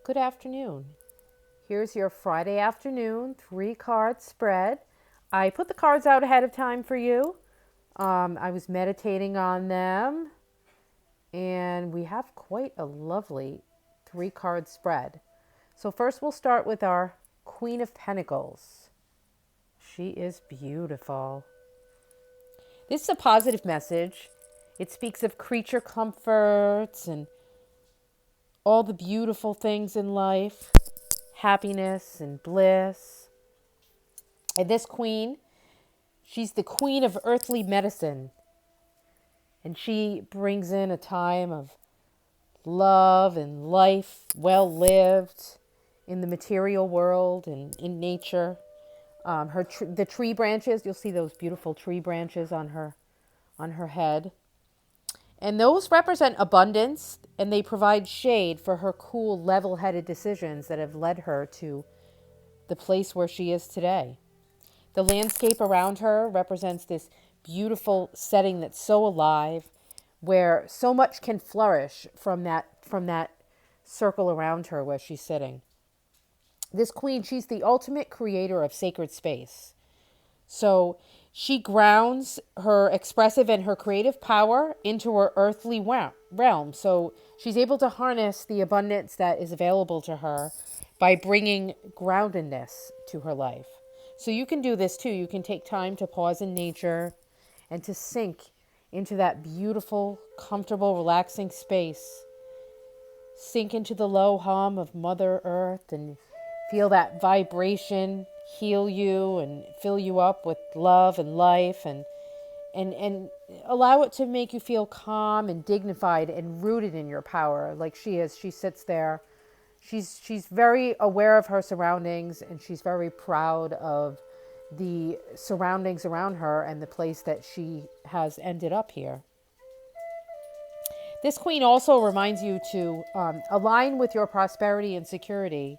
Good afternoon. Here's your Friday afternoon 3-card spread. I put the cards out ahead of time for you. I was meditating on them, and we have quite a lovely 3-card spread. So first we'll start with our Queen of Pentacles. She is beautiful. This is a positive message. It speaks of creature comforts and all the beautiful things in life, happiness and bliss. And this queen, she's the queen of earthly medicine. And she brings in a time of love and life well lived in the material world and in nature. The tree branches, you'll see those beautiful tree branches on her head. And those represent abundance, and they provide shade for her cool, level-headed decisions that have led her to the place where she is today. The landscape around her represents this beautiful setting that's so alive, where so much can flourish from that circle around her where she's sitting. This queen, she's the ultimate creator of sacred space. So she grounds her expressive and her creative power into her earthly realm. So she's able to harness the abundance that is available to her by bringing groundedness to her life. So you can do this too. You can take time to pause in nature and to sink into that beautiful, comfortable, relaxing space. Sink into the low hum of Mother Earth and feel that vibration heal you and fill you up with love and life, and allow it to make you feel calm and dignified and rooted in your power like she is. She sits there. She's very aware of her surroundings, and she's very proud of the surroundings around her and the place that she has ended up here. This queen also reminds you to align with your prosperity and security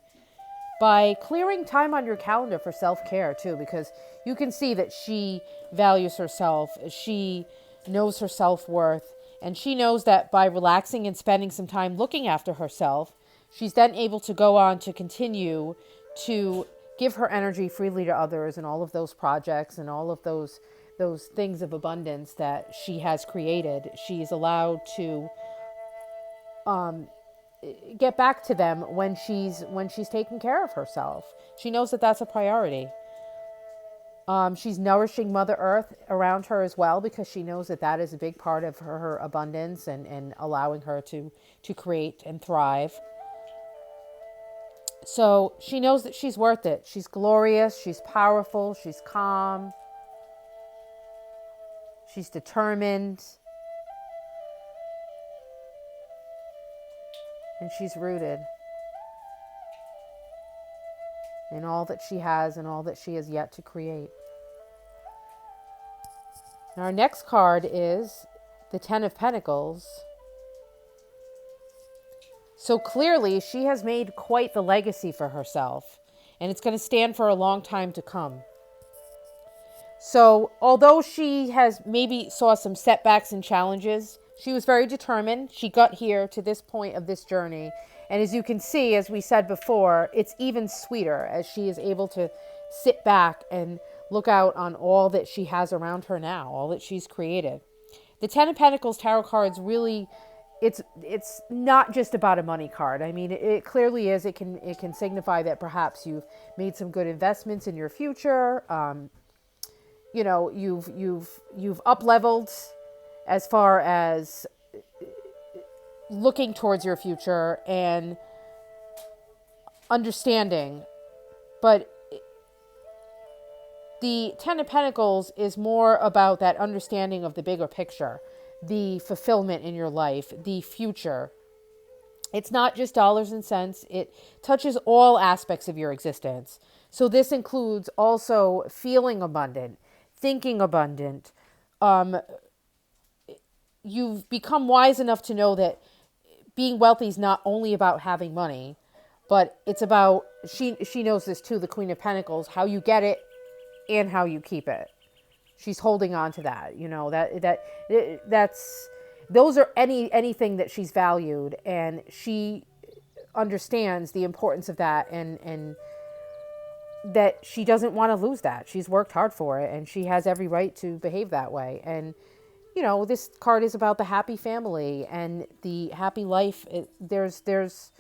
by clearing time on your calendar for self-care too, because you can see that she values herself, she knows her self-worth, and she knows that by relaxing and spending some time looking after herself, she's then able to go on to continue to give her energy freely to others and all of those projects and all of those things of abundance that she has created. She's allowed to get back to them when she's taking care of herself. She knows that that's a priority. She's nourishing Mother Earth around her as well, because she knows that that is a big part of her abundance and allowing her to create and thrive. So she knows that she's worth it. She's glorious. She's powerful. She's calm. She's determined. And she's rooted in all that she has and all that she has yet to create. Now our next card is the Ten of Pentacles. So clearly she has made quite the legacy for herself, and it's going to stand for a long time to come. So although she has maybe saw some setbacks and challenges, she was very determined. She got here to this point of this journey. And as you can see, as we said before, it's even sweeter as she is able to sit back and look out on all that she has around her now, all that she's created. The Ten of Pentacles tarot cards really, it's not just about a money card. I mean, it clearly is. It can signify that perhaps you've made some good investments in your future. You've up-leveled as far as looking towards your future and understanding. But the Ten of Pentacles is more about that understanding of the bigger picture, the fulfillment in your life, the future. It's not just dollars and cents. It touches all aspects of your existence. So this includes also feeling abundant, thinking abundant. You've become wise enough to know that being wealthy is not only about having money, but it's about, she knows this too, the Queen of Pentacles, how you get it and how you keep it. She's holding on to that, that's those are anything that she's valued, and she understands the importance of that, and that she doesn't want to lose that. She's worked hard for it, and she has every right to behave that way. And this card is about the happy family and the happy life. There's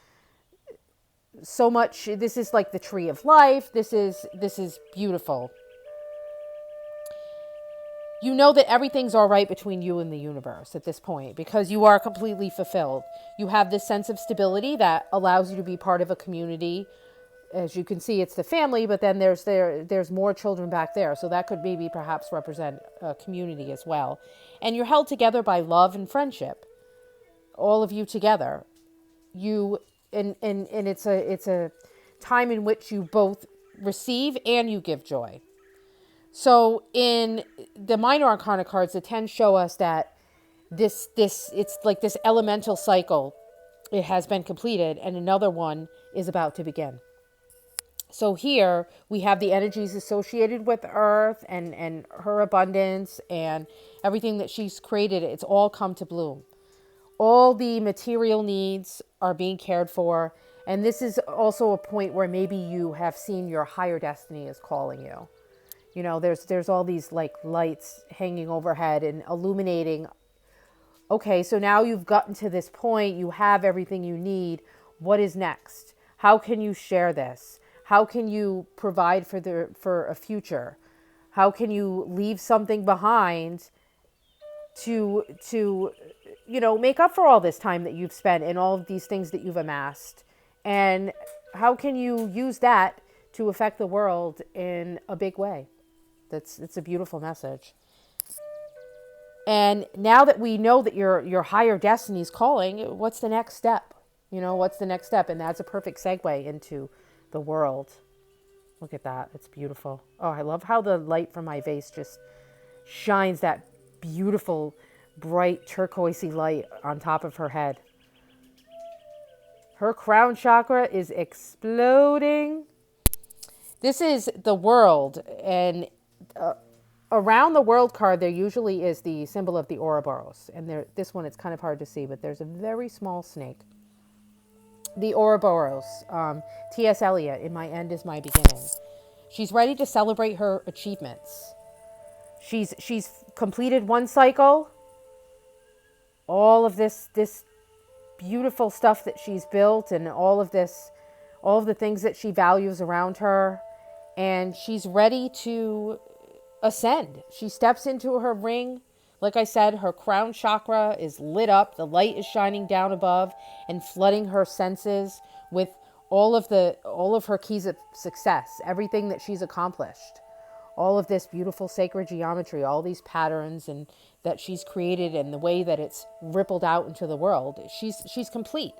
so much. This is like the tree of life. This is beautiful. You know that everything's all right between you and the universe at this point, because you are completely fulfilled. You have this sense of stability that allows you to be part of a community. As you can see, it's the family, but then there's more children back there. So that could maybe perhaps represent a community as well. And you're held together by love and friendship. All of you together. And it's a time in which you both receive and you give joy. So in the minor arcana cards, the 10 show us that this it's like this elemental cycle. It has been completed, and another one is about to begin. So here we have the energies associated with Earth and her abundance and everything that she's created. It's all come to bloom. All the material needs are being cared for. And this is also a point where maybe you have seen your higher destiny is calling you. There's all these like lights hanging overhead and illuminating. Okay, so now you've gotten to this point. You have everything you need. What is next? How can you share this? How can you provide for a future? How can you leave something behind to make up for all this time that you've spent and all of these things that you've amassed? And how can you use that to affect the world in a big way? It's a beautiful message. And now that we know that your higher destiny is calling, what's the next step? What's the next step? And that's a perfect segue into the world. Look at that. It's beautiful. Oh, I love how the light from my vase just shines that beautiful, bright turquoisey light on top of her head. Her crown chakra is exploding. This is the world, and around the world card, there usually is the symbol of the Ouroboros. And this one, it's kind of hard to see, but there's a very small snake. The Ouroboros, T.S. Eliot, in my end is my beginning. She's ready to celebrate her achievements. She's completed one cycle. All of this beautiful stuff that she's built, and all of the things that she values around her. And she's ready to ascend. She steps into her ring. Like I said, her crown chakra is lit up. The light is shining down above and flooding her senses with all of her keys of success, everything that she's accomplished, all of this beautiful sacred geometry, all these patterns and that she's created, and the way that it's rippled out into the world. She's complete.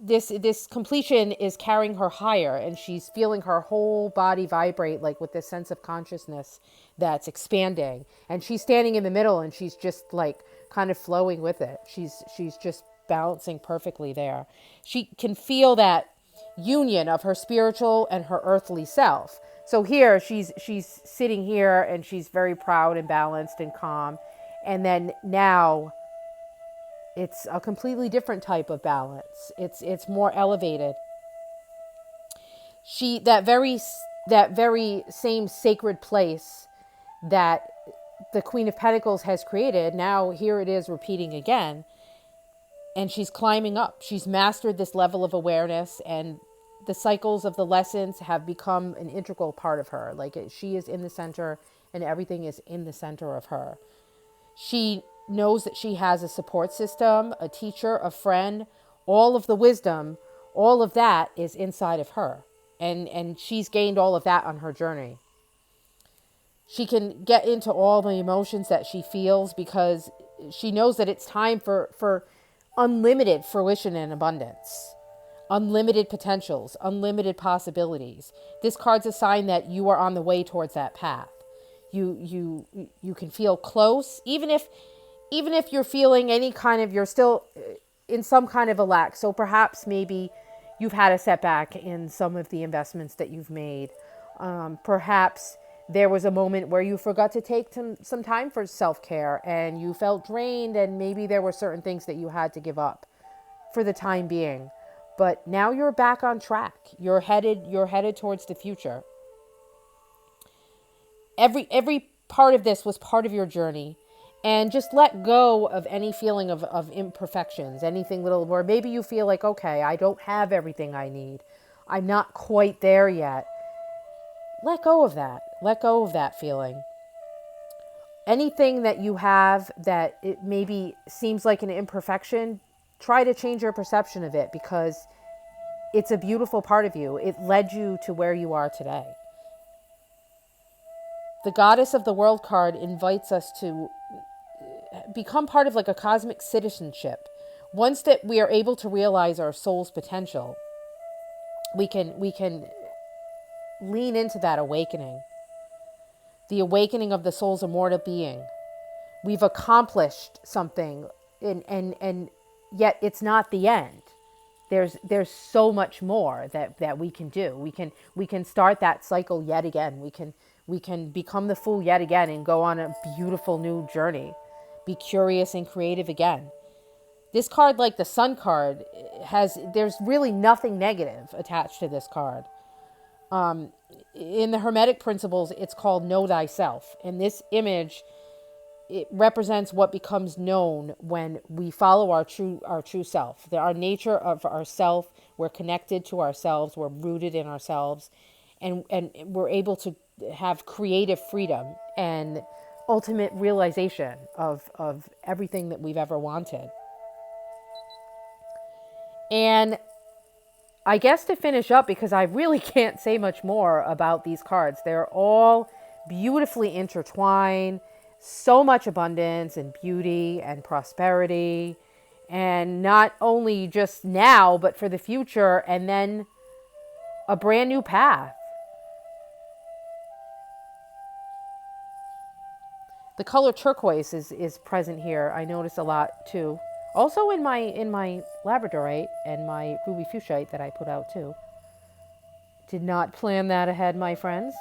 This completion is carrying her higher, and she's feeling her whole body vibrate, like with this sense of consciousness that's expanding. And she's standing in the middle, and she's just like kind of flowing with it. She's just balancing perfectly there. She can feel that union of her spiritual and her earthly self. So here she's sitting here, and she's very proud and balanced and calm. And then now it's a completely different type of balance. It's more elevated. That very same sacred place that the Queen of Pentacles has created, now here it is repeating again. And she's climbing up. She's mastered this level of awareness, and the cycles of the lessons have become an integral part of her. Like she is in the center, and everything is in the center of her. She knows that she has a support system, a teacher, a friend, all of the wisdom, all of that is inside of her. And she's gained all of that on her journey. She can get into all the emotions that she feels, because she knows that it's time for unlimited fruition and abundance, unlimited potentials, unlimited possibilities. This card's a sign that you are on the way towards that path. You can feel close, even if you're feeling you're still in some kind of a lack. So perhaps maybe you've had a setback in some of the investments that you've made. Perhaps there was a moment where you forgot to take some time for self-care, and you felt drained, and maybe there were certain things that you had to give up for the time being. But now you're back on track. You're headed towards the future. Every part of this was part of your journey. And just let go of any feeling of imperfections, anything little where maybe you feel like, okay, I don't have everything I need. I'm not quite there yet. Let go of that. Let go of that feeling. Anything that you have that it maybe seems like an imperfection, try to change your perception of it, because it's a beautiful part of you. It led you to where you are today. The Goddess of the World card invites us to become part of like a cosmic citizenship. Once that we are able to realize our soul's potential, we can lean into that awakening. The awakening of the soul's immortal being. We've accomplished something, and yet it's not the end. There's so much more that we can do. We can start that cycle yet again. We can become the Fool yet again and go on a beautiful new journey. Be curious and creative again. This card, like the Sun card, there's really nothing negative attached to this card. In the Hermetic principles, it's called Know Thyself. And this image, it represents what becomes known when we follow our true self. Our nature of ourself, we're connected to ourselves, we're rooted in ourselves, and we're able to have creative freedom and ultimate realization of everything that we've ever wanted. And I guess to finish up, because I really can't say much more about these cards, they're all beautifully intertwined, so much abundance and beauty and prosperity, and not only just now, but for the future, and then a brand new path. The color turquoise is present here. I notice a lot too. Also in my labradorite and my ruby fuchsite that I put out too. Did not plan that ahead, my friends.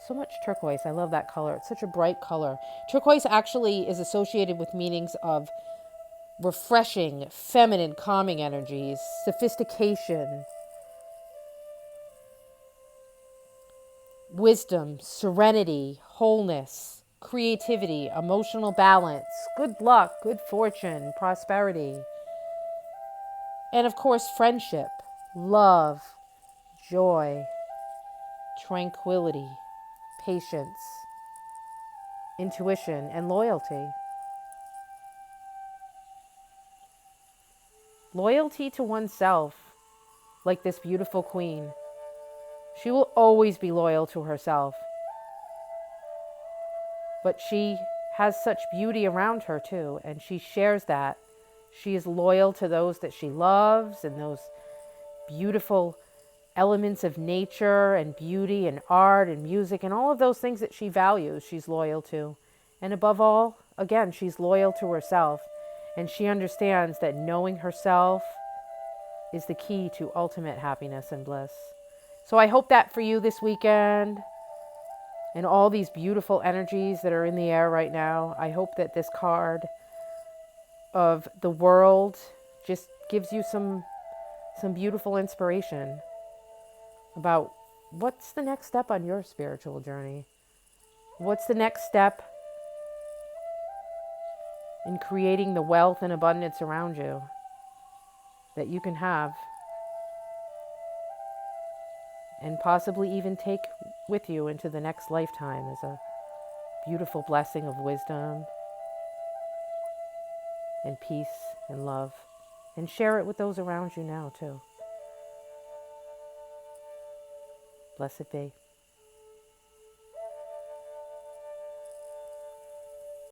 So much turquoise. I love that color. It's such a bright color. Turquoise actually is associated with meanings of refreshing, feminine, calming energies, sophistication, wisdom, serenity, wholeness, creativity, emotional balance, good luck, good fortune, prosperity. And of course, friendship, love, joy, tranquility, patience, intuition, and loyalty. Loyalty to oneself, like this beautiful queen. She will always be loyal to herself. But she has such beauty around her too, and she shares that. She is loyal to those that she loves and those beautiful elements of nature and beauty and art and music and all of those things that she values, she's loyal to. And above all, again, she's loyal to herself. And she understands that knowing herself is the key to ultimate happiness and bliss. So I hope that for you this weekend, and all these beautiful energies that are in the air right now, I hope that this card of the world just gives you some beautiful inspiration about what's the next step on your spiritual journey. What's the next step in creating the wealth and abundance around you that you can have and possibly even take with you into the next lifetime as a beautiful blessing of wisdom and peace and love, and share it with those around you now too. Blessed be.